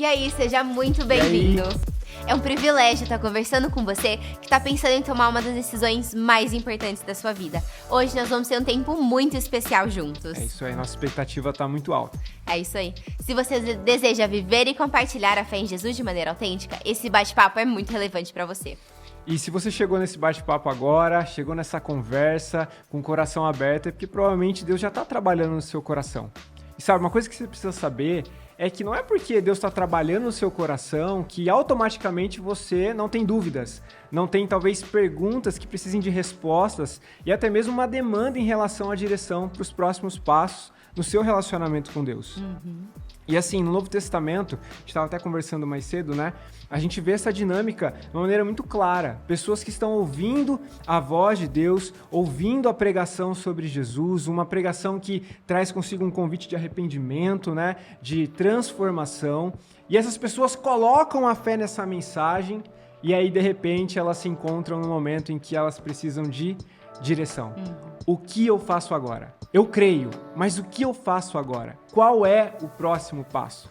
E aí, seja muito bem-vindo. É um privilégio estar conversando com você que está pensando em tomar uma das decisões mais importantes da sua vida. Hoje nós vamos ter um tempo muito especial juntos. É isso aí, nossa expectativa está muito alta. É isso aí. Se você deseja viver e compartilhar a fé em Jesus de maneira autêntica, esse bate-papo é muito relevante para você. E se você chegou nesse bate-papo agora, chegou nessa conversa com o coração aberto, é porque provavelmente Deus já está trabalhando no seu coração. E sabe, uma coisa que você precisa saber é que não é porque Deus está trabalhando no seu coração que automaticamente você não tem dúvidas, não tem talvez perguntas que precisem de respostas e até mesmo uma demanda em relação à direção para os próximos passos no seu relacionamento com Deus. E assim, no Novo Testamento, a gente estava até conversando mais cedo, né? A gente vê essa dinâmica de uma maneira muito clara. Pessoas que estão ouvindo a voz de Deus, ouvindo a pregação sobre Jesus, uma pregação que traz consigo um convite de arrependimento, né? De transformação. E essas pessoas colocam a fé nessa mensagem e aí, de repente, elas se encontram no momento em que elas precisam de direção. O que eu faço agora? Eu creio, mas o que eu faço agora? Qual é o próximo passo?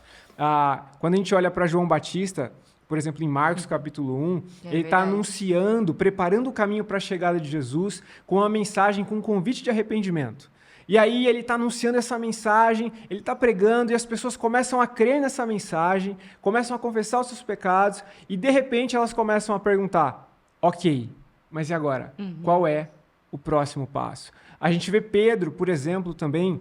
Quando a gente olha para João Batista, por exemplo, em Marcos capítulo 1, ele está anunciando, preparando o caminho para a chegada de Jesus com uma mensagem, com um convite de arrependimento. E aí ele está anunciando essa mensagem, ele está pregando e as pessoas começam a crer nessa mensagem, começam a confessar os seus pecados e de repente elas começam a perguntar, ok, mas e agora? Qual é o próximo passo? A gente vê Pedro, por exemplo, também,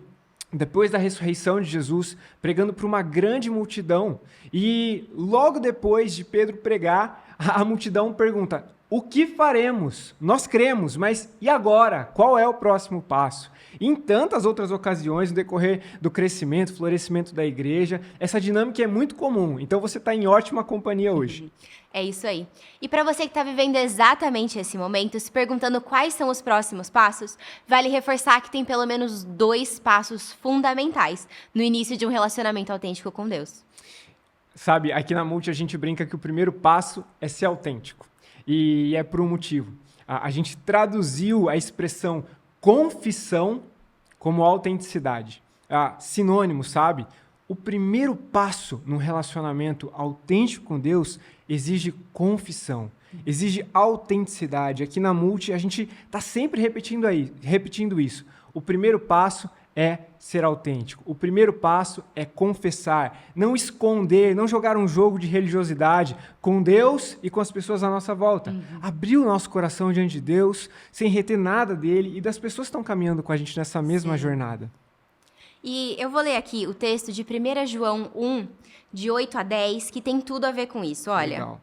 depois da ressurreição de Jesus, pregando para uma grande multidão. E logo depois de Pedro pregar, a multidão pergunta, o que faremos? Nós cremos, mas e agora? Qual é o próximo passo? E em tantas outras ocasiões, no decorrer do crescimento, florescimento da igreja, essa dinâmica é muito comum. Então você está em ótima companhia hoje. É isso aí. E para você que está vivendo exatamente esse momento, se perguntando quais são os próximos passos, vale reforçar que tem pelo menos 2 passos fundamentais no início de um relacionamento autêntico com Deus. Sabe, aqui na Multi a gente brinca que o primeiro passo é ser autêntico. E é por um motivo. A gente traduziu a expressão confissão como autenticidade. Sinônimo, sabe? O primeiro passo num relacionamento autêntico com Deus exige confissão, exige autenticidade. Aqui na Multi, a gente está sempre repetindo isso. O primeiro passo é ser autêntico. O primeiro passo é confessar, não esconder, não jogar um jogo de religiosidade com Deus e com as pessoas à nossa volta. Abrir o nosso coração diante de Deus, sem reter nada dele e das pessoas que estão caminhando com a gente nessa mesma jornada. E eu vou ler aqui o texto de 1 João 1, de 8 a 10, que tem tudo a ver com isso. Olha, Legal.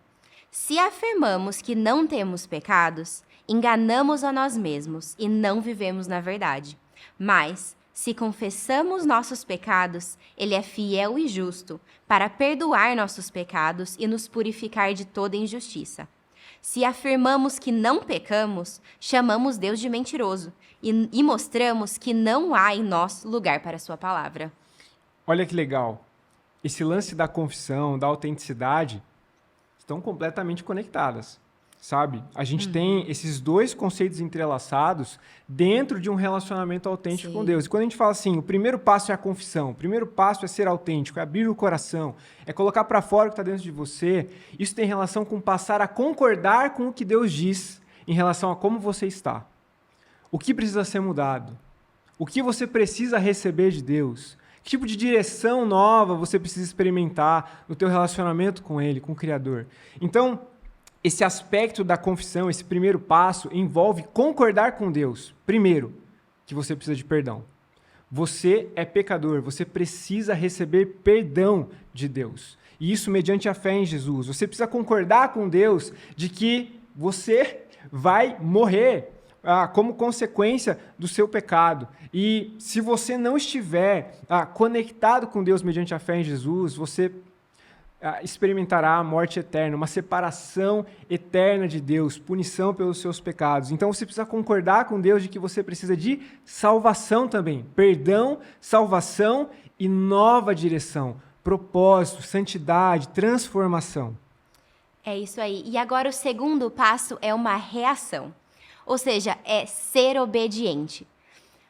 Se afirmamos que não temos pecados, enganamos a nós mesmos e não vivemos na verdade. Mas, se confessamos nossos pecados, Ele é fiel e justo para perdoar nossos pecados e nos purificar de toda injustiça. Se afirmamos que não pecamos, chamamos Deus de mentiroso e mostramos que não há em nós lugar para a sua palavra. Olha que legal. Esse lance da confissão, da autenticidade, estão completamente conectadas, sabe? A gente tem esses 2 conceitos entrelaçados dentro de um relacionamento autêntico com Deus. E quando a gente fala assim, o primeiro passo é a confissão, o primeiro passo é ser autêntico, é abrir o coração, é colocar para fora o que está dentro de você, isso tem relação com passar a concordar com o que Deus diz em relação a como você está. O que precisa ser mudado? O que você precisa receber de Deus? Que tipo de direção nova você precisa experimentar no teu relacionamento com Ele, com o Criador? Então, esse aspecto da confissão, esse primeiro passo, envolve concordar com Deus. Primeiro, que você precisa de perdão. Você é pecador, você precisa receber perdão de Deus. E isso mediante a fé em Jesus. Você precisa concordar com Deus de que você vai morrer como consequência do seu pecado. E se você não estiver conectado com Deus mediante a fé em Jesus, você experimentará a morte eterna, uma separação eterna de Deus, punição pelos seus pecados. Então você precisa concordar com Deus de que você precisa de salvação também, perdão, salvação e nova direção, propósito, santidade, transformação. É isso aí. E agora o segundo passo é uma reação. Ou seja, é ser obediente.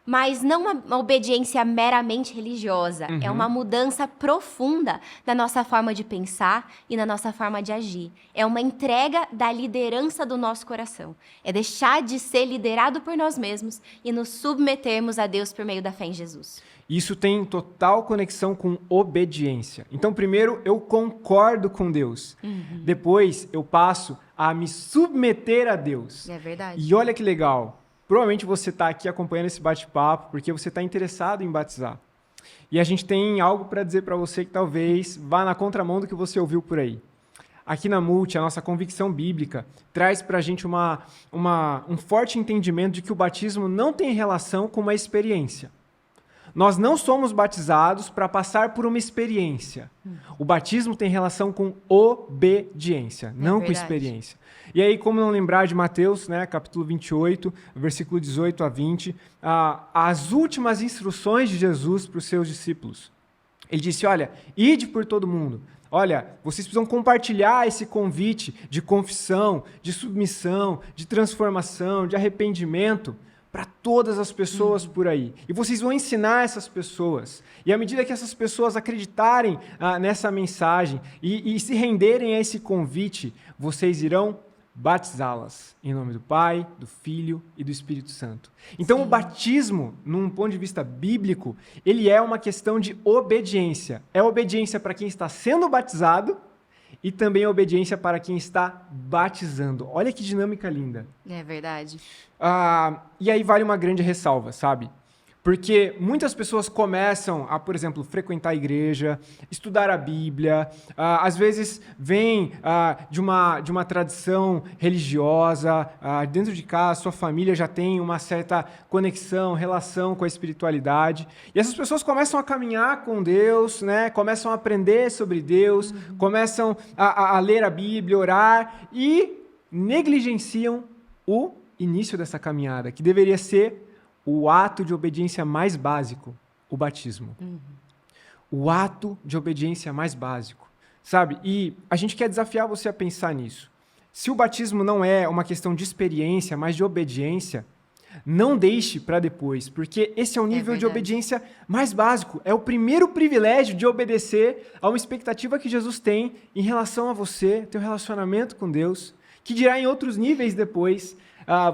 Mas não uma obediência meramente religiosa. É uma mudança profunda na nossa forma de pensar e na nossa forma de agir. É uma entrega da liderança do nosso coração. É deixar de ser liderado por nós mesmos e nos submetermos a Deus por meio da fé em Jesus. Isso tem total conexão com obediência. Então, primeiro, eu concordo com Deus. Depois, eu passo a me submeter a Deus. É verdade. E olha que legal. Provavelmente você está aqui acompanhando esse bate-papo porque você está interessado em batizar. E a gente tem algo para dizer para você que talvez vá na contramão do que você ouviu por aí. Aqui na Multi, a nossa convicção bíblica traz para a gente um forte entendimento de que o batismo não tem relação com uma experiência. Nós não somos batizados para passar por uma experiência. O batismo tem relação com obediência, não com experiência. E aí, como não lembrar de Mateus, né, capítulo 28, versículo 18 a 20, as últimas instruções de Jesus para os seus discípulos. Ele disse, olha, ide por todo mundo. Olha, vocês precisam compartilhar esse convite de confissão, de submissão, de transformação, de arrependimento para todas as pessoas por aí. E vocês vão ensinar essas pessoas. E à medida que essas pessoas acreditarem nessa mensagem e se renderem a esse convite, vocês irão batizá-las em nome do Pai, do Filho e do Espírito Santo. Então, o batismo, num ponto de vista bíblico, ele é uma questão de obediência. É obediência para quem está sendo batizado e também obediência para quem está batizando. Olha que dinâmica linda. É verdade. E aí vale uma grande ressalva, sabe? Porque muitas pessoas começam a, por exemplo, frequentar a igreja, estudar a Bíblia, às vezes vêm de uma tradição religiosa, dentro de casa, sua família já tem uma certa conexão, relação com a espiritualidade, e essas pessoas começam a caminhar com Deus, né? Começam a aprender sobre Deus, começam a ler a Bíblia, orar, e negligenciam o início dessa caminhada, que deveria ser o ato de obediência mais básico, o batismo. O ato de obediência mais básico, sabe? E a gente quer desafiar você a pensar nisso. Se o batismo não é uma questão de experiência, mas de obediência, não deixe para depois, porque esse é o nível de obediência mais básico. É o primeiro privilégio de obedecer a uma expectativa que Jesus tem em relação a você, teu relacionamento com Deus, que dirá em outros níveis depois.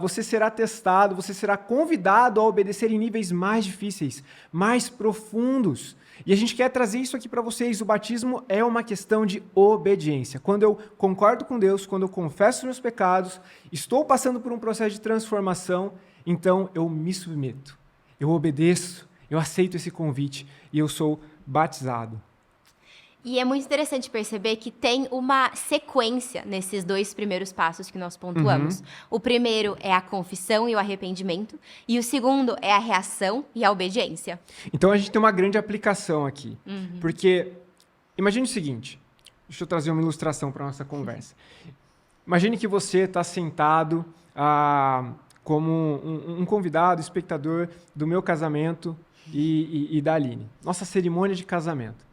Você será testado, você será convidado a obedecer em níveis mais difíceis, mais profundos. E a gente quer trazer isso aqui para vocês. O batismo é uma questão de obediência. Quando eu concordo com Deus, quando eu confesso meus pecados, estou passando por um processo de transformação, então eu me submeto, eu obedeço, eu aceito esse convite e eu sou batizado. E é muito interessante perceber que tem uma sequência nesses dois primeiros passos que nós pontuamos. O primeiro é a confissão e o arrependimento, e o segundo é a reação e a obediência. Então a gente tem uma grande aplicação aqui, porque imagine o seguinte, deixa eu trazer uma ilustração para a nossa conversa. Imagine que você está sentado como um convidado, espectador do meu casamento e da Aline, nossa cerimônia de casamento.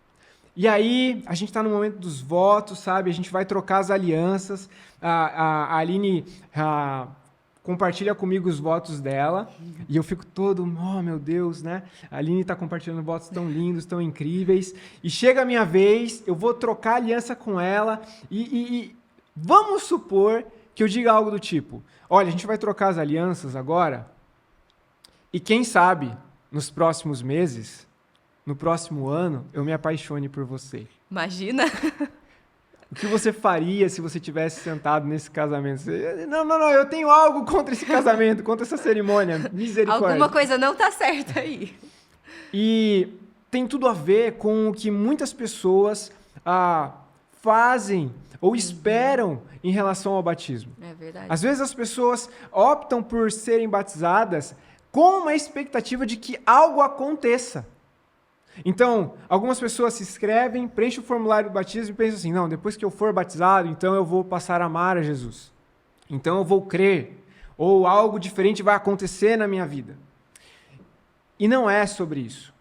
E aí, a gente está no momento dos votos, sabe? A gente vai trocar as alianças. A Aline compartilha comigo os votos dela. E eu fico todo, oh meu Deus, né? A Aline está compartilhando votos tão lindos, tão incríveis. E chega a minha vez, eu vou trocar aliança com ela. E vamos supor que eu diga algo do tipo, olha, a gente vai trocar as alianças agora. E quem sabe, nos próximos meses, no próximo ano, eu me apaixone por você. Imagina! O que você faria se você tivesse sentado nesse casamento? Não, eu tenho algo contra esse casamento, contra essa cerimônia. Misericórdia. Alguma coisa não tá certa aí. E tem tudo a ver com o que muitas pessoas fazem ou esperam em relação ao batismo. É verdade. Às vezes as pessoas optam por serem batizadas com uma expectativa de que algo aconteça. Então, algumas pessoas se inscrevem, preenchem o formulário do batismo e pensam assim, não, depois que eu for batizado, então eu vou passar a amar a Jesus. Então eu vou crer, ou algo diferente vai acontecer na minha vida. E não é sobre isso.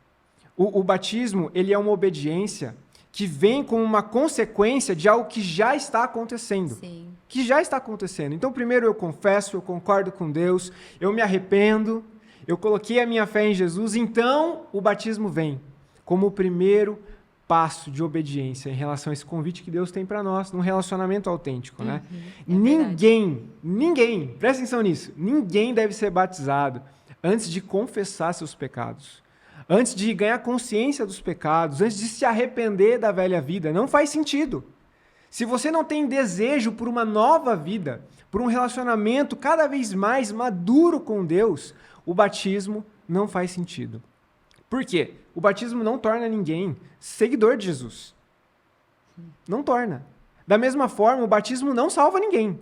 O batismo, ele é uma obediência que vem como uma consequência de algo que já está acontecendo. Sim. Que já está acontecendo. Então, primeiro eu confesso, eu concordo com Deus, eu me arrependo, eu coloquei a minha fé em Jesus, então o batismo vem como o primeiro passo de obediência em relação a esse convite que Deus tem para nós, num relacionamento autêntico, né? Ninguém, presta atenção nisso, ninguém deve ser batizado antes de confessar seus pecados, antes de ganhar consciência dos pecados, antes de se arrepender da velha vida. Não faz sentido. Se você não tem desejo por uma nova vida, por um relacionamento cada vez mais maduro com Deus, o batismo não faz sentido. Por quê? O batismo não torna ninguém seguidor de Jesus. Não torna. Da mesma forma, o batismo não salva ninguém.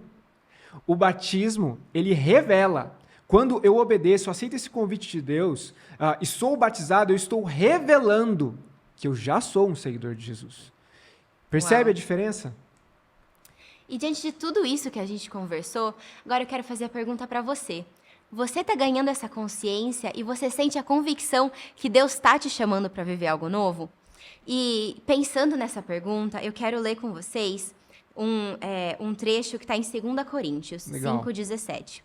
O batismo, ele revela. Quando eu obedeço, aceito esse convite de Deus e sou batizado, eu estou revelando que eu já sou um seguidor de Jesus. Percebe a diferença? E diante de tudo isso que a gente conversou, agora eu quero fazer a pergunta para você. Você está ganhando essa consciência e você sente a convicção que Deus está te chamando para viver algo novo? E pensando nessa pergunta, eu quero ler com vocês um trecho que está em 2 Coríntios 5,17.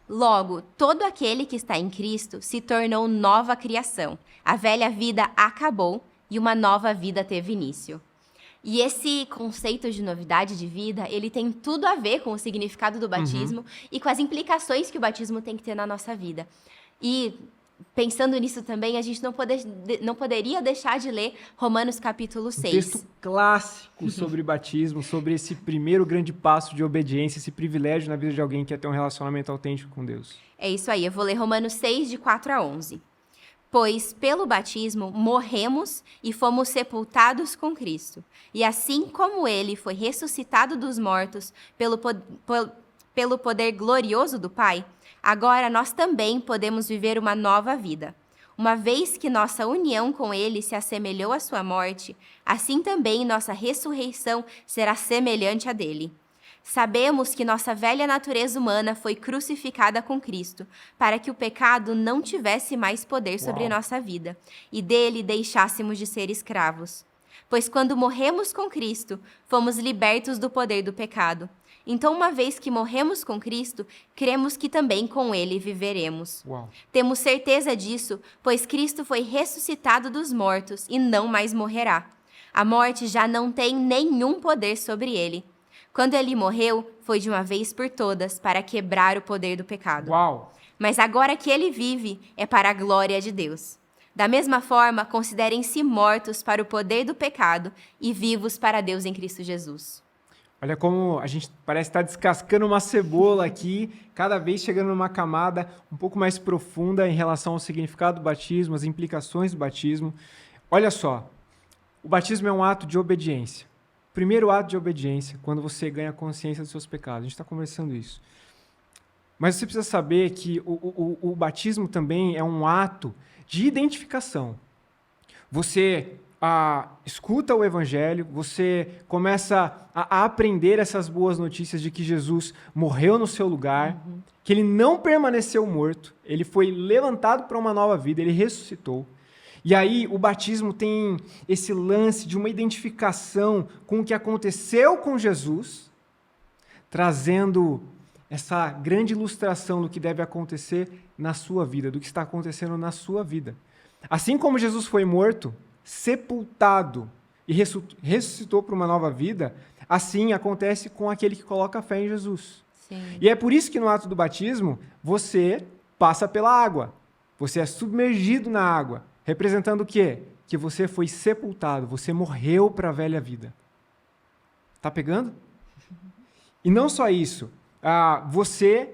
Logo, todo aquele que está em Cristo se tornou nova criação. A velha vida acabou e uma nova vida teve início. E esse conceito de novidade de vida, ele tem tudo a ver com o significado do batismo e com as implicações que o batismo tem que ter na nossa vida. E pensando nisso também, a gente não poderia deixar de ler Romanos capítulo 6. Um texto clássico sobre batismo, sobre esse primeiro grande passo de obediência, esse privilégio na vida de alguém que quer ter um relacionamento autêntico com Deus. É isso aí, eu vou ler Romanos 6, de 4 a 11. Pois pelo batismo morremos e fomos sepultados com Cristo. E assim como ele foi ressuscitado dos mortos pelo poder glorioso do Pai, agora nós também podemos viver uma nova vida. Uma vez que nossa união com ele se assemelhou à sua morte, assim também nossa ressurreição será semelhante à dele. Sabemos que nossa velha natureza humana foi crucificada com Cristo, para que o pecado não tivesse mais poder sobre nossa vida, e dele deixássemos de ser escravos. Pois quando morremos com Cristo, fomos libertos do poder do pecado. Então, uma vez que morremos com Cristo, cremos que também com ele viveremos. Temos certeza disso, pois Cristo foi ressuscitado dos mortos e não mais morrerá. A morte já não tem nenhum poder sobre ele. Quando ele morreu, foi de uma vez por todas para quebrar o poder do pecado. Mas agora que ele vive, é para a glória de Deus. Da mesma forma, considerem-se mortos para o poder do pecado e vivos para Deus em Cristo Jesus. Olha como a gente parece estar descascando uma cebola aqui, cada vez chegando numa camada um pouco mais profunda em relação ao significado do batismo, as implicações do batismo. Olha só, o batismo é um ato de obediência. Primeiro ato de obediência, quando você ganha consciência dos seus pecados. A gente está conversando isso. Mas você precisa saber que o batismo também é um ato de identificação. Você escuta o evangelho, você começa a aprender essas boas notícias de que Jesus morreu no seu lugar, que ele não permaneceu morto, ele foi levantado para uma nova vida, ele ressuscitou. E aí o batismo tem esse lance de uma identificação com o que aconteceu com Jesus, trazendo essa grande ilustração do que deve acontecer na sua vida, do que está acontecendo na sua vida. Assim como Jesus foi morto, sepultado e ressuscitou para uma nova vida, assim acontece com aquele que coloca a fé em Jesus. Sim. E é por isso que no ato do batismo, você passa pela água, você é submergido na água, representando o quê? Que você foi sepultado, você morreu para a velha vida. Tá pegando? E não só isso, você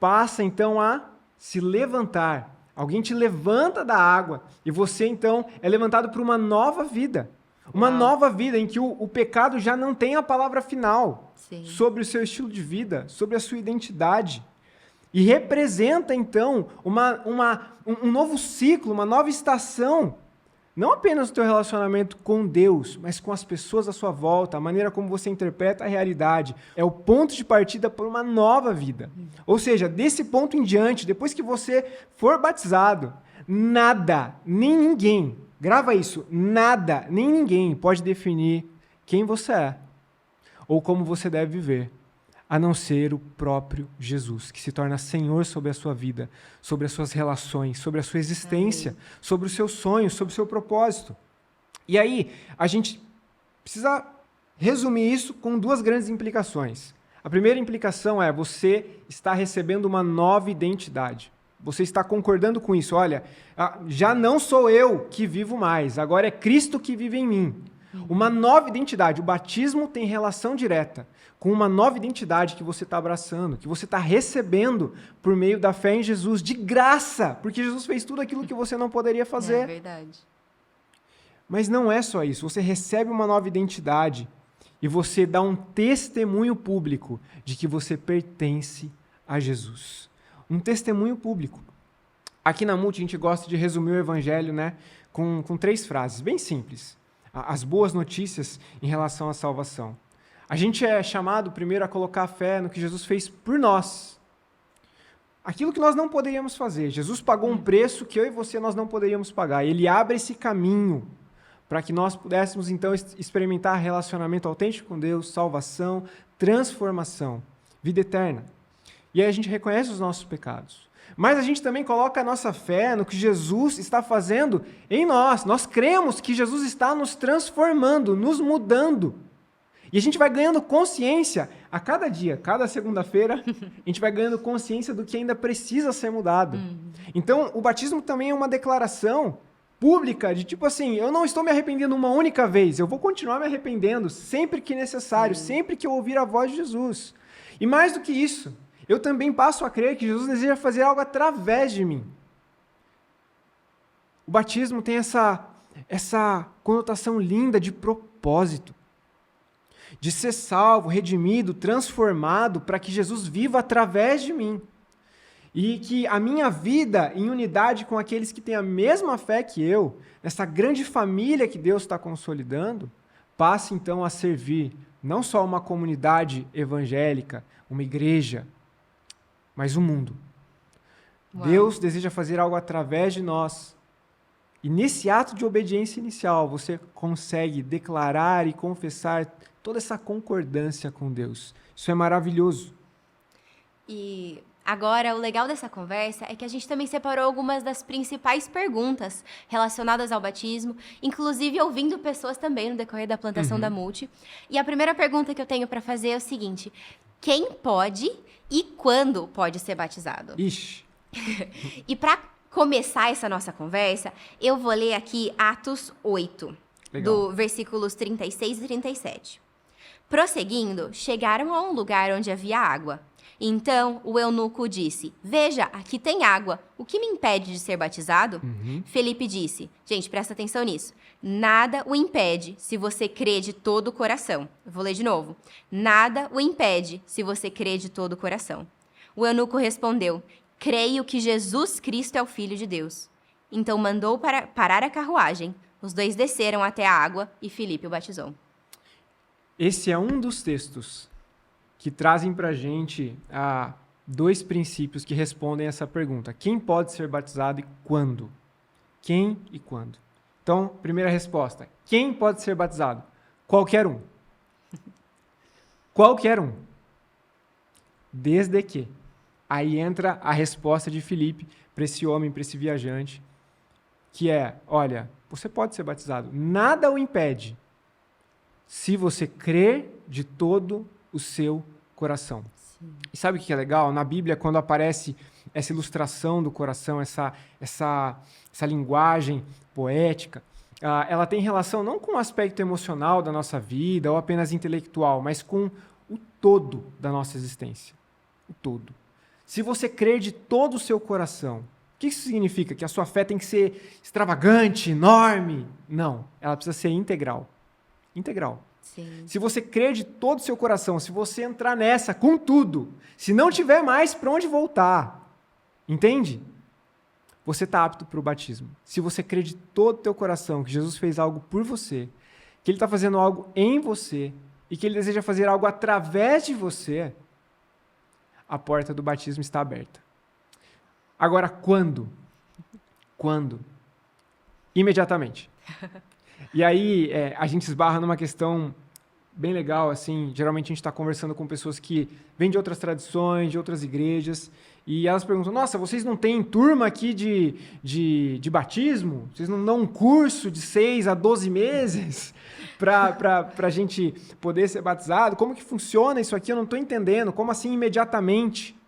passa então a se levantar. Alguém te levanta da água e você então é levantado para uma nova vida. Uma nova vida em que o pecado já não tem a palavra final sobre o seu estilo de vida, sobre a sua identidade. E representa, então, um novo ciclo, uma nova estação. Não apenas o teu relacionamento com Deus, mas com as pessoas à sua volta, a maneira como você interpreta a realidade. É o ponto de partida para uma nova vida. Ou seja, desse ponto em diante, depois que você for batizado, nada, nem ninguém, grava isso, nada, nem ninguém pode definir quem você é ou como você deve viver. a não ser o próprio Jesus, que se torna Senhor sobre a sua vida, sobre as suas relações, sobre a sua existência, Amém. sobre os seus sonhos, sobre o seu propósito. E aí, a gente precisa resumir isso com duas grandes implicações. A primeira implicação é: você está recebendo uma nova identidade. Você está concordando com isso. Olha, já não sou eu que vivo mais, agora é Cristo que vive em mim. Uma nova identidade. O batismo tem relação direta com uma nova identidade que você está abraçando, que você está recebendo por meio da fé em Jesus, de graça, porque Jesus fez tudo aquilo que você não poderia fazer. É verdade. Mas não é só isso. Você recebe uma nova identidade e você dá um testemunho público de que você pertence a Jesus. Um testemunho público. Aqui na Multi, a gente gosta de resumir o evangelho, né, com 3 frases, bem simples. As boas notícias em relação à salvação. A gente é chamado primeiro a colocar a fé no que Jesus fez por nós. Aquilo que nós não poderíamos fazer. Jesus pagou um preço que eu e você nós não poderíamos pagar. Ele abre esse caminho para que nós pudéssemos, então, experimentar relacionamento autêntico com Deus, salvação, transformação, vida eterna. E aí a gente reconhece os nossos pecados. Mas a gente também coloca a nossa fé no que Jesus está fazendo em nós. Nós cremos que Jesus está nos transformando, nos mudando. E a gente vai ganhando consciência a cada dia, cada segunda-feira, a gente vai ganhando consciência do que ainda precisa ser mudado. Então, o batismo também é uma declaração pública de tipo assim: eu não estou me arrependendo uma única vez, eu vou continuar me arrependendo sempre que necessário, sempre que eu ouvir a voz de Jesus. E mais do que isso, eu também passo a crer que Jesus deseja fazer algo através de mim. O batismo tem essa conotação linda de propósito, de ser salvo, redimido, transformado, para que Jesus viva através de mim. E que a minha vida, em unidade com aqueles que têm a mesma fé que eu, nessa grande família que Deus está consolidando, passe então a servir não só uma comunidade evangélica, uma igreja, mas o mundo. Uau. Deus deseja fazer algo através de nós. E nesse ato de obediência inicial, você consegue declarar e confessar toda essa concordância com Deus. Isso é maravilhoso. E agora, o legal dessa conversa é que a gente também separou algumas das principais perguntas relacionadas ao batismo, inclusive ouvindo pessoas também no decorrer da plantação da Multi. E a primeira pergunta que eu tenho para fazer é o seguinte: quem pode e quando pode ser batizado? Ixi. E para começar essa nossa conversa, eu vou ler aqui Atos 8, Legal. do versículos 36 e 37. Prosseguindo, chegaram a um lugar onde havia água. Então o eunuco disse: veja, aqui tem água, o que me impede de ser batizado? Felipe disse: gente, presta atenção nisso. Nada o impede se você crê de todo o coração. Eu vou ler de novo. Nada o impede se você crê de todo o coração. O eunuco respondeu: creio que Jesus Cristo é o Filho de Deus. Então mandou parar a carruagem. Os dois desceram até a água e Felipe o batizou. Esse é um dos textos que trazem para a gente 2 princípios que respondem essa pergunta. Quem pode ser batizado e quando? Quem e quando? Então, primeira resposta. Quem pode ser batizado? Qualquer um. Qualquer um. Desde que. Aí entra a resposta de Filipe para esse homem, para esse viajante, que é: olha, você pode ser batizado. Nada o impede, se você crer de todo o seu coração. Sim. E sabe o que é legal? Na Bíblia, quando aparece essa ilustração do coração, essa linguagem poética, ela tem relação não com o aspecto emocional da nossa vida ou apenas intelectual, mas com o todo da nossa existência. O todo. Se você crer de todo o seu coração, o que isso significa? Que a sua fé tem que ser extravagante, enorme? Não, ela precisa ser integral. Integral. Sim. Se você crer de todo o seu coração, se você entrar nessa com tudo, se não tiver mais para onde voltar, entende? Você está apto para o batismo. Se você crer de todo o teu coração que Jesus fez algo por você, que Ele está fazendo algo em você e que Ele deseja fazer algo através de você, a porta do batismo está aberta. Agora, quando? Quando? Imediatamente. E aí, a gente esbarra numa questão bem legal, assim, geralmente a gente está conversando com pessoas que vêm de outras tradições, de outras igrejas, e elas perguntam, nossa, vocês não têm turma aqui de batismo? Vocês não dão um curso de 6 a 12 meses para a gente poder ser batizado? Como que funciona isso aqui? Eu não estou entendendo. Como assim imediatamente?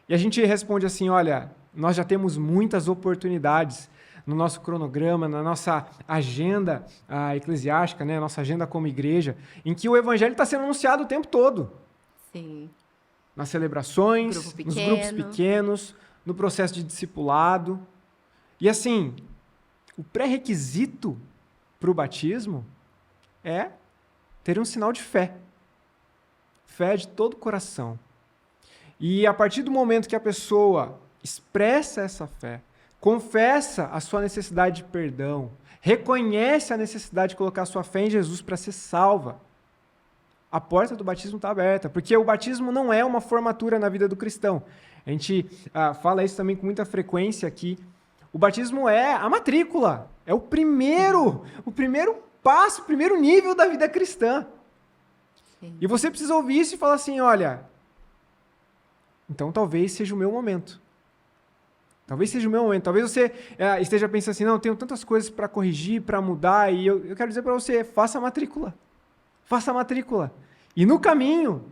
E a gente responde assim, olha, nós já temos muitas oportunidades no nosso cronograma, na nossa agenda eclesiástica, né, nossa agenda como igreja, em que o evangelho está sendo anunciado o tempo todo. Sim. Nas celebrações, nos grupos pequenos, no processo de discipulado. E assim, o pré-requisito para o batismo é ter um sinal de fé. Fé de todo o coração. E a partir do momento que a pessoa expressa essa fé, confessa a sua necessidade de perdão, reconhece a necessidade de colocar sua fé em Jesus para ser salva, a porta do batismo está aberta, porque o batismo não é uma formatura na vida do cristão. A gente fala isso também com muita frequência aqui. O batismo é a matrícula, é o primeiro passo, o primeiro nível da vida cristã. Sim. E você precisa ouvir isso e falar assim, olha, então talvez seja o meu momento. Talvez seja o meu momento. Talvez você esteja pensando assim, não, eu tenho tantas coisas para corrigir, para mudar, e eu quero dizer para você, faça a matrícula. Faça a matrícula. E no caminho,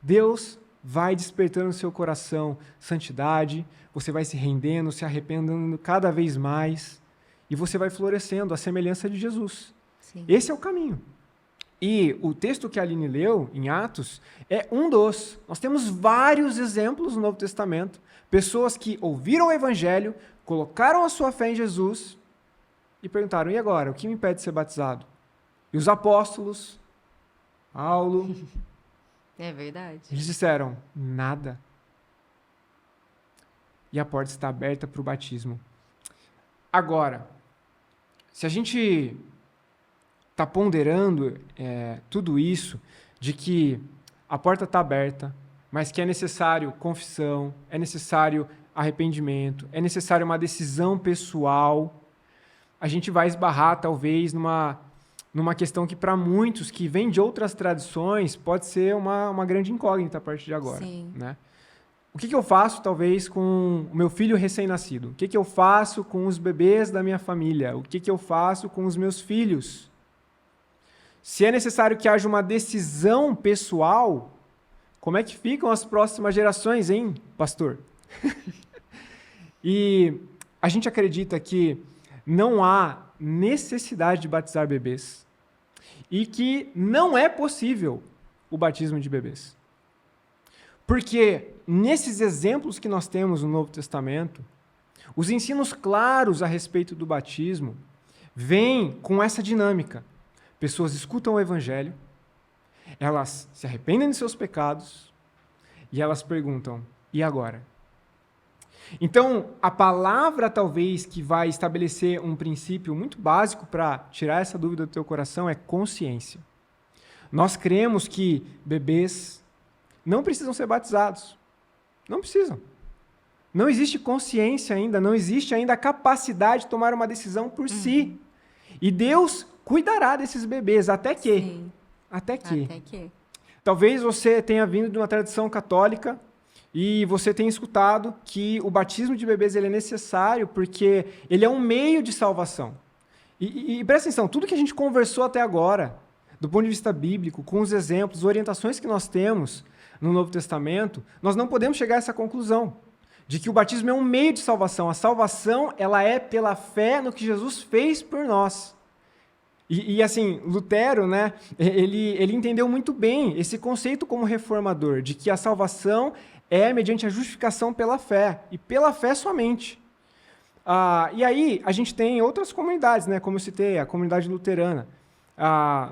Deus vai despertando no seu coração santidade, você vai se rendendo, se arrependendo cada vez mais, e você vai florescendo à semelhança de Jesus. Sim. Esse é o caminho. E o texto que a Aline leu, em Atos, é um dos. Nós temos vários exemplos no Novo Testamento, pessoas que ouviram o Evangelho, colocaram a sua fé em Jesus e perguntaram, e agora, o que me impede de ser batizado? E os apóstolos, Paulo... É verdade. Eles disseram, nada. E a porta está aberta para o batismo. Agora, se a gente está ponderando tudo isso, de que a porta está aberta, mas que é necessário confissão, é necessário arrependimento, é necessário uma decisão pessoal, a gente vai esbarrar, talvez, numa questão que, para muitos que vêm de outras tradições, pode ser uma grande incógnita a partir de agora. Sim. Né? O que eu faço, talvez, com o meu filho recém-nascido? O que eu faço com os bebês da minha família? O que eu faço com os meus filhos? Se é necessário que haja uma decisão pessoal, como é que ficam as próximas gerações, hein, pastor? E a gente acredita que não há necessidade de batizar bebês e que não é possível o batismo de bebês. Porque nesses exemplos que nós temos no Novo Testamento, os ensinos claros a respeito do batismo vêm com essa dinâmica. Pessoas escutam o Evangelho, elas se arrependem de seus pecados e elas perguntam, e agora? Então, a palavra talvez que vai estabelecer um princípio muito básico para tirar essa dúvida do teu coração é consciência. Nós cremos que bebês não precisam ser batizados. Não precisam. Não existe consciência ainda, não existe ainda a capacidade de tomar uma decisão por si. E Deus cuidará desses bebês, até que. Sim. Até que. Talvez você tenha vindo de uma tradição católica e você tenha escutado que o batismo de bebês ele é necessário porque ele é um meio de salvação. E presta atenção, tudo que a gente conversou até agora, do ponto de vista bíblico, com os exemplos, orientações que nós temos no Novo Testamento, nós não podemos chegar a essa conclusão de que o batismo é um meio de salvação. A salvação ela é pela fé no que Jesus fez por nós. E assim, Lutero, né, ele entendeu muito bem esse conceito como reformador, de que a salvação é mediante a justificação pela fé, e pela fé somente. E aí, a gente tem outras comunidades, né, como eu citei, a comunidade luterana.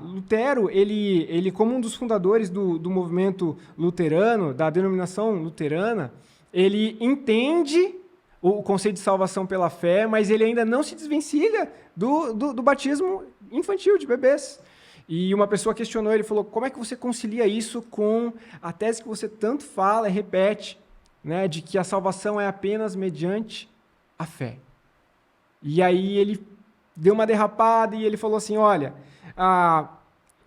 Lutero, ele como um dos fundadores do movimento luterano, da denominação luterana, ele entende o conceito de salvação pela fé, mas ele ainda não se desvencilha do batismo infantil de bebês. E uma pessoa questionou ele, falou, como é que você concilia isso com a tese que você tanto fala e repete, né, de que a salvação é apenas mediante a fé? E aí ele deu uma derrapada e ele falou assim, olha,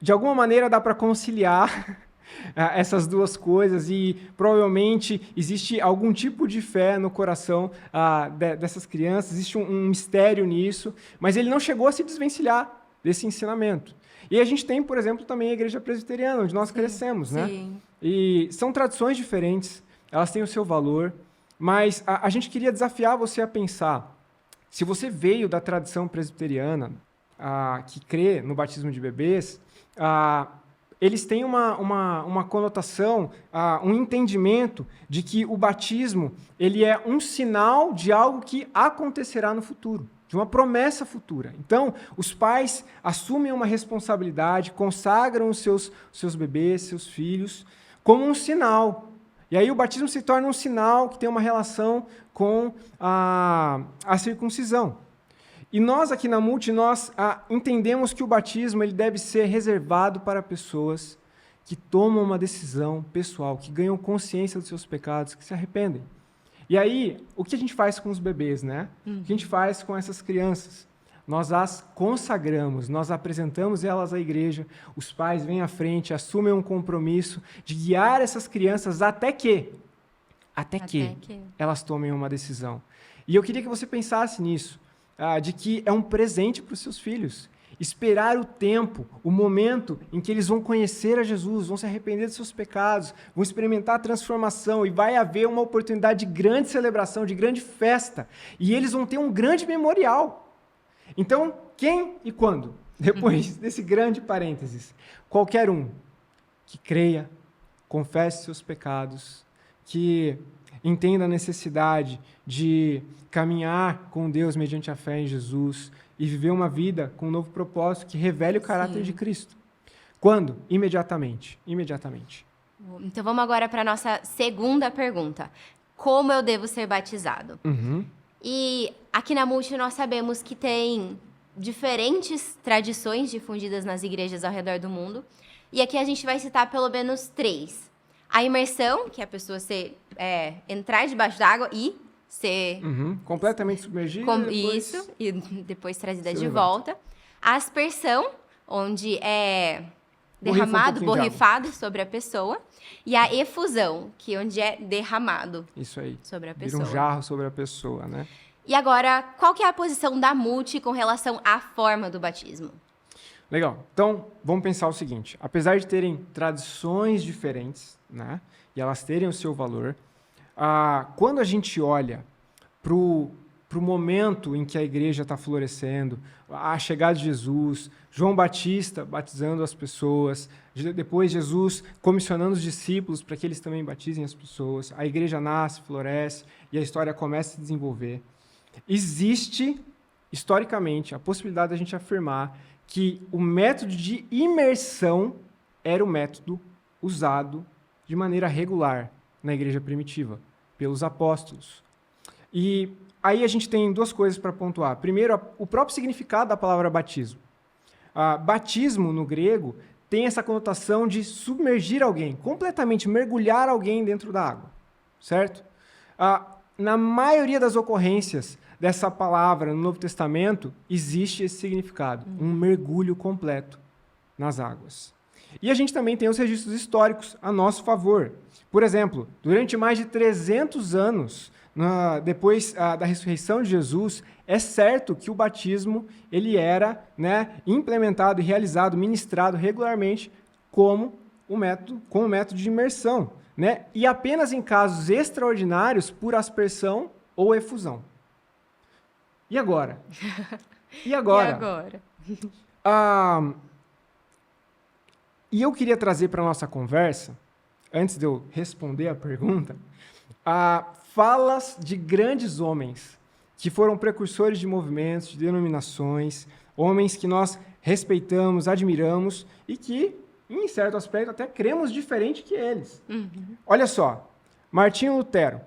de alguma maneira dá para conciliar essas duas coisas e provavelmente existe algum tipo de fé no coração dessas crianças, existe um mistério nisso, mas ele não chegou a se desvencilhar desse ensinamento. E a gente tem, por exemplo, também a igreja presbiteriana, onde nós crescemos, né? Sim. E são tradições diferentes, elas têm o seu valor, mas a gente queria desafiar você a pensar, se você veio da tradição presbiteriana, que crê no batismo de bebês, eles têm uma conotação, um entendimento de que o batismo ele é um sinal de algo que acontecerá no futuro, de uma promessa futura. Então, os pais assumem uma responsabilidade, consagram os seus bebês, seus filhos, como um sinal. E aí o batismo se torna um sinal que tem uma relação com a circuncisão. E nós aqui na Multi, nós entendemos que o batismo ele deve ser reservado para pessoas que tomam uma decisão pessoal, que ganham consciência dos seus pecados, que se arrependem. E aí, o que a gente faz com os bebês, né? O que a gente faz com essas crianças? Nós as consagramos, nós apresentamos elas à igreja, os pais vêm à frente, assumem um compromisso de guiar essas crianças até que elas tomem uma decisão. E eu queria que você pensasse nisso, de que é um presente para os seus filhos. Esperar o tempo, o momento em que eles vão conhecer a Jesus, vão se arrepender dos seus pecados, vão experimentar a transformação e vai haver uma oportunidade de grande celebração, de grande festa. E eles vão ter um grande memorial. Então, quem e quando? Depois desse grande parênteses, qualquer um que creia, confesse seus pecados, que entenda a necessidade de caminhar com Deus mediante a fé em Jesus e viver uma vida com um novo propósito que revele o caráter de Cristo. Quando? Imediatamente. Imediatamente. Então vamos agora para a nossa segunda pergunta. Como eu devo ser batizado? E aqui na Multi nós sabemos que tem diferentes tradições difundidas nas igrejas ao redor do mundo. E aqui a gente vai citar pelo menos 3. A imersão, que é a pessoa entrar debaixo d'água e ser... completamente submergida. Isso, e depois trazida de volta. A aspersão, onde é borrifado sobre a pessoa. E a efusão, que é onde é derramado sobre a pessoa. Vira um jarro sobre a pessoa, né? E agora, qual que é a posição da Multi com relação à forma do batismo? Legal. Então, vamos pensar o seguinte. Apesar de terem tradições diferentes, né, e elas terem o seu valor, quando a gente olha para o momento em que a igreja está florescendo, a chegada de Jesus, João Batista batizando as pessoas, depois Jesus comissionando os discípulos para que eles também batizem as pessoas, a igreja nasce, floresce e a história começa a se desenvolver. Existe, historicamente, a possibilidade de a gente afirmar que o método de imersão era o método usado de maneira regular na igreja primitiva, pelos apóstolos. E aí a gente tem 2 coisas para pontuar. Primeiro, o próprio significado da palavra batismo. Batismo, no grego, tem essa conotação de submergir alguém, completamente mergulhar alguém dentro da água, certo? Na maioria das ocorrências dessa palavra no Novo Testamento, existe esse significado, um mergulho completo nas águas. E a gente também tem os registros históricos a nosso favor. Por exemplo, durante mais de 300 anos, depois da ressurreição de Jesus, é certo que o batismo ele era, né, implementado e realizado, ministrado regularmente como o método de imersão, né, e apenas em casos extraordinários por aspersão ou efusão. E agora? E agora? E eu queria trazer para a nossa conversa, antes de eu responder a pergunta, falas de grandes homens que foram precursores de movimentos, de denominações, homens que nós respeitamos, admiramos e que, em certo aspecto, até cremos diferente que eles. Olha só, Martinho Lutero,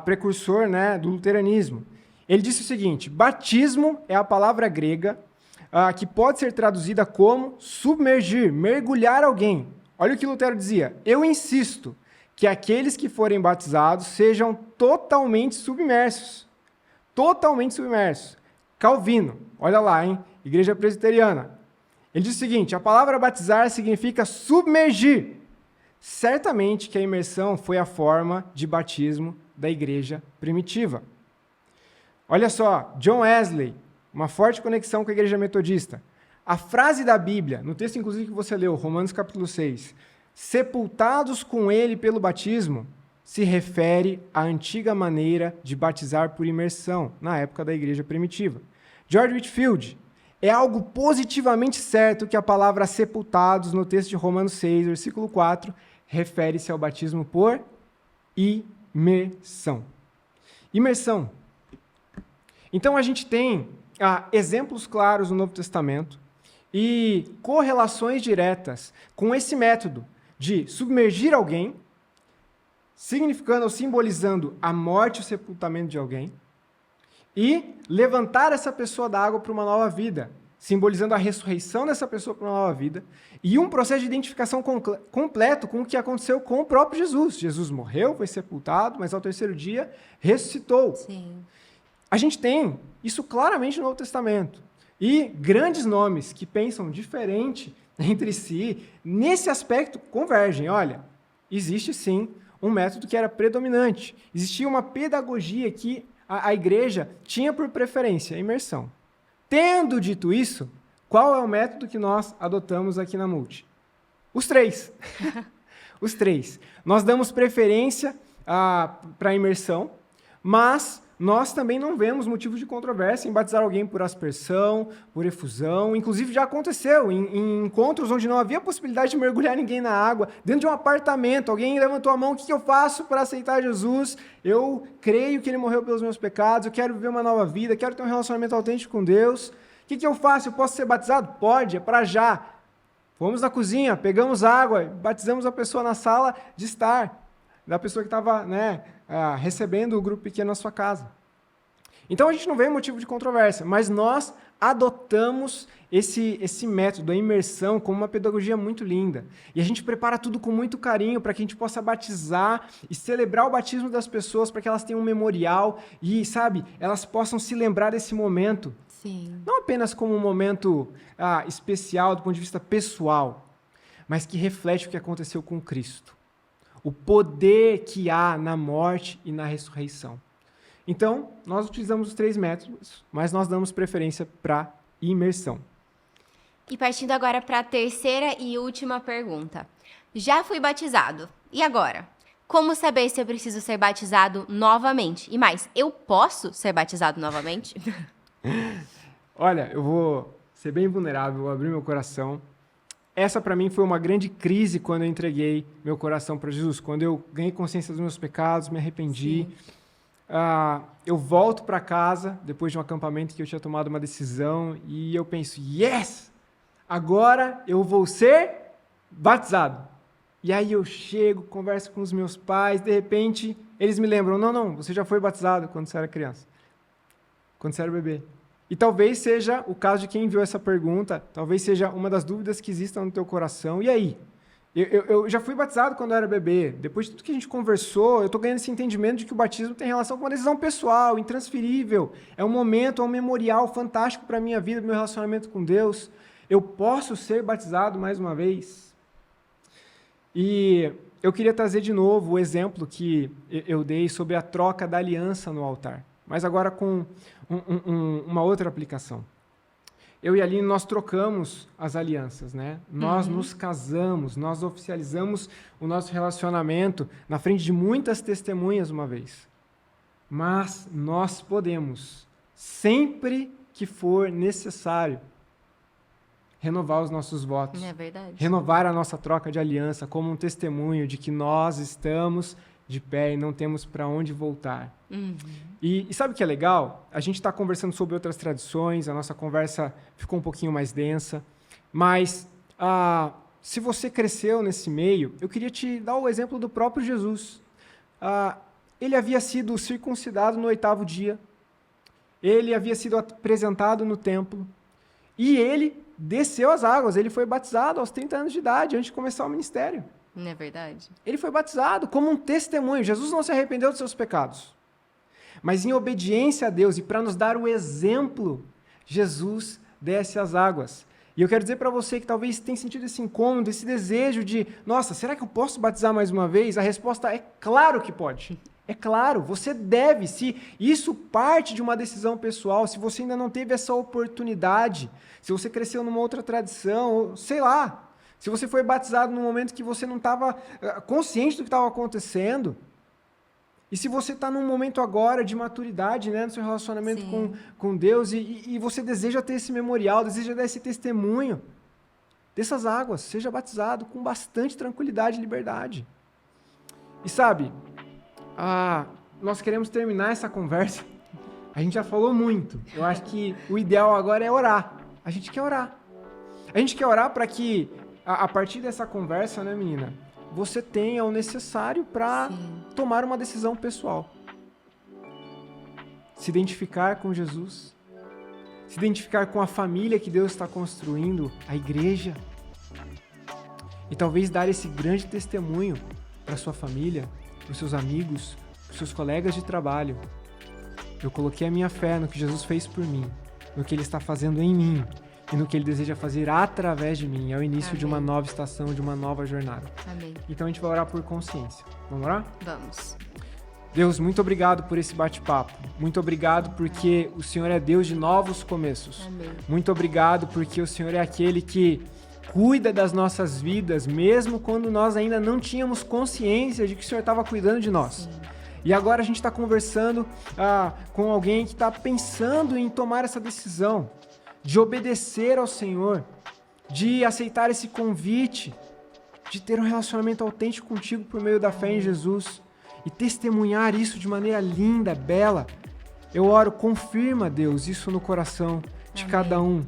precursor, né, do luteranismo, ele disse o seguinte: batismo é a palavra grega que pode ser traduzida como submergir, mergulhar alguém. Olha o que Lutero dizia: eu insisto que aqueles que forem batizados sejam totalmente submersos. Totalmente submersos. Calvino, olha lá, hein? Igreja Presbiteriana. Ele diz o seguinte: a palavra batizar significa submergir. Certamente que a imersão foi a forma de batismo da igreja primitiva. Olha só, John Wesley, uma forte conexão com a igreja metodista. A frase da Bíblia, no texto inclusive que você leu, Romanos capítulo 6, sepultados com ele pelo batismo, se refere à antiga maneira de batizar por imersão, na época da igreja primitiva. George Whitefield, é algo positivamente certo que a palavra sepultados, no texto de Romanos 6, versículo 4, refere-se ao batismo por imersão. Imersão. Então a gente tem exemplos claros no Novo Testamento e correlações diretas com esse método de submergir alguém, significando ou simbolizando a morte e o sepultamento de alguém, e levantar essa pessoa da água para uma nova vida, simbolizando a ressurreição dessa pessoa para uma nova vida, e um processo de identificação completo com o que aconteceu com o próprio Jesus. Jesus morreu, foi sepultado, mas ao terceiro dia ressuscitou. Sim. A gente tem isso claramente no Novo Testamento. E grandes nomes que pensam diferente entre si, nesse aspecto, convergem. Olha, existe sim um método que era predominante. Existia uma pedagogia que a igreja tinha por preferência, a imersão. Tendo dito isso, qual é o método que nós adotamos aqui na Multi? Os três. Os três. Nós damos preferência para a imersão, mas nós também não vemos motivos de controvérsia em batizar alguém por aspersão, por efusão. Inclusive, já aconteceu em encontros onde não havia possibilidade de mergulhar ninguém na água, dentro de um apartamento, alguém levantou a mão: o que eu faço para aceitar Jesus? Eu creio que ele morreu pelos meus pecados, eu quero viver uma nova vida, quero ter um relacionamento autêntico com Deus. O que eu faço? Eu posso ser batizado? Pode, é para já. Fomos na cozinha, pegamos água, batizamos a pessoa na sala de estar, da pessoa que estava recebendo o grupo pequeno na sua casa. Então a gente não vê motivo de controvérsia, mas nós adotamos esse método, a imersão, como uma pedagogia muito linda. E a gente prepara tudo com muito carinho para que a gente possa batizar e celebrar o batismo das pessoas, para que elas tenham um memorial e, elas possam se lembrar desse momento. Sim. Não apenas como um momento especial do ponto de vista pessoal, mas que reflete o que aconteceu com Cristo. O poder que há na morte e na ressurreição. Então, nós utilizamos os três métodos, mas nós damos preferência para imersão. E partindo agora para a terceira e última pergunta. Já fui batizado. E agora? Como saber se eu preciso ser batizado novamente? E mais, eu posso ser batizado novamente? Olha, eu vou ser bem vulnerável, vou abrir meu coração. Essa, para mim, foi uma grande crise quando eu entreguei meu coração para Jesus. Quando eu ganhei consciência dos meus pecados, me arrependi. Eu volto para casa, depois de um acampamento que eu tinha tomado uma decisão, e eu penso: yes! Agora eu vou ser batizado. E aí eu chego, converso com os meus pais, de repente, eles me lembram: não, você já foi batizado quando você era criança. Quando você era bebê. E talvez seja o caso de quem enviou essa pergunta, talvez seja uma das dúvidas que existam no teu coração. E aí? Eu já fui batizado quando eu era bebê. Depois de tudo que a gente conversou, eu estou ganhando esse entendimento de que o batismo tem relação com uma decisão pessoal, intransferível. É um momento, é um memorial fantástico para a minha vida, meu relacionamento com Deus. Eu posso ser batizado mais uma vez? E eu queria trazer de novo o exemplo que eu dei sobre a troca da aliança no altar, mas agora com uma outra aplicação. Eu e a Aline, nós trocamos as alianças, né? Nós nos casamos, nós oficializamos o nosso relacionamento na frente de muitas testemunhas uma vez. Mas nós podemos, sempre que for necessário, renovar os nossos votos. É verdade. Renovar a nossa troca de aliança como um testemunho de que nós estamos de pé e não temos para onde voltar. E sabe o que é legal? A gente está conversando sobre outras tradições, a nossa conversa ficou um pouquinho mais densa, mas se você cresceu nesse meio, eu queria te dar o exemplo do próprio Jesus. Ele havia sido circuncidado no 8º dia, ele havia sido apresentado no templo, e ele desceu as águas, ele foi batizado aos 30 anos de idade, antes de começar o ministério. Não é verdade? Ele foi batizado como um testemunho. Jesus não se arrependeu dos seus pecados. Mas em obediência a Deus e para nos dar o exemplo, Jesus desce as águas. E eu quero dizer para você que talvez tenha sentido esse incômodo, esse desejo de, nossa, será que eu posso batizar mais uma vez? A resposta é claro que pode. É claro, você deve. Se isso parte de uma decisão pessoal, se você ainda não teve essa oportunidade, se você cresceu numa outra tradição, ou sei lá, se você foi batizado num momento que você não estava consciente do que estava acontecendo, e se você está num momento agora de maturidade, né, no seu relacionamento com Deus, e você deseja ter esse memorial, deseja dar esse testemunho dessas águas, seja batizado com bastante tranquilidade e liberdade. E sabe, nós queremos terminar essa conversa. A gente já falou muito. Eu acho que o ideal agora é orar. A gente quer orar. A gente quer orar para que, a partir dessa conversa, né, menina, você tenha o necessário para tomar uma decisão pessoal. Se identificar com Jesus. Se identificar com a família que Deus está construindo, a igreja. E talvez dar esse grande testemunho para sua família, para os seus amigos, para os seus colegas de trabalho. Eu coloquei a minha fé no que Jesus fez por mim, no que Ele está fazendo em mim e no que Ele deseja fazer através de mim. É o início de uma nova estação, de uma nova jornada. Amém. Então a gente vai orar por consciência. Vamos orar? Vamos. Deus, muito obrigado por esse bate-papo. Muito obrigado porque o Senhor é Deus de novos começos. Amém. Muito obrigado porque o Senhor é aquele que cuida das nossas vidas, mesmo quando nós ainda não tínhamos consciência de que o Senhor estava cuidando de nós. Sim. E agora a gente está conversando com alguém que está pensando em tomar essa decisão de obedecer ao Senhor, de aceitar esse convite, de ter um relacionamento autêntico contigo por meio da fé em Jesus e testemunhar isso de maneira linda, bela. Eu oro, confirma, Deus, isso no coração de cada um.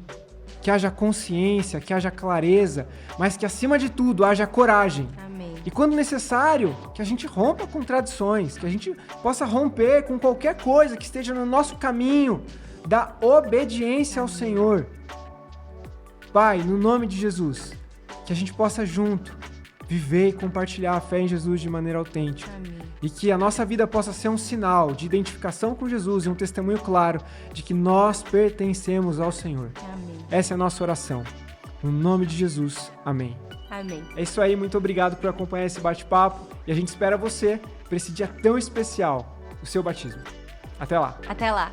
Que haja consciência, que haja clareza, mas que acima de tudo haja coragem. Amém. E quando necessário, que a gente rompa com tradições, que a gente possa romper com qualquer coisa que esteja no nosso caminho da obediência ao Senhor. Pai, no nome de Jesus, que a gente possa junto viver e compartilhar a fé em Jesus de maneira autêntica. Amém. E que a nossa vida possa ser um sinal de identificação com Jesus e um testemunho claro de que nós pertencemos ao Senhor. Amém. Essa é a nossa oração. No nome de Jesus. Amém. Amém. É isso aí, muito obrigado por acompanhar esse bate-papo e a gente espera você para esse dia tão especial, o seu batismo. Até lá! Até lá.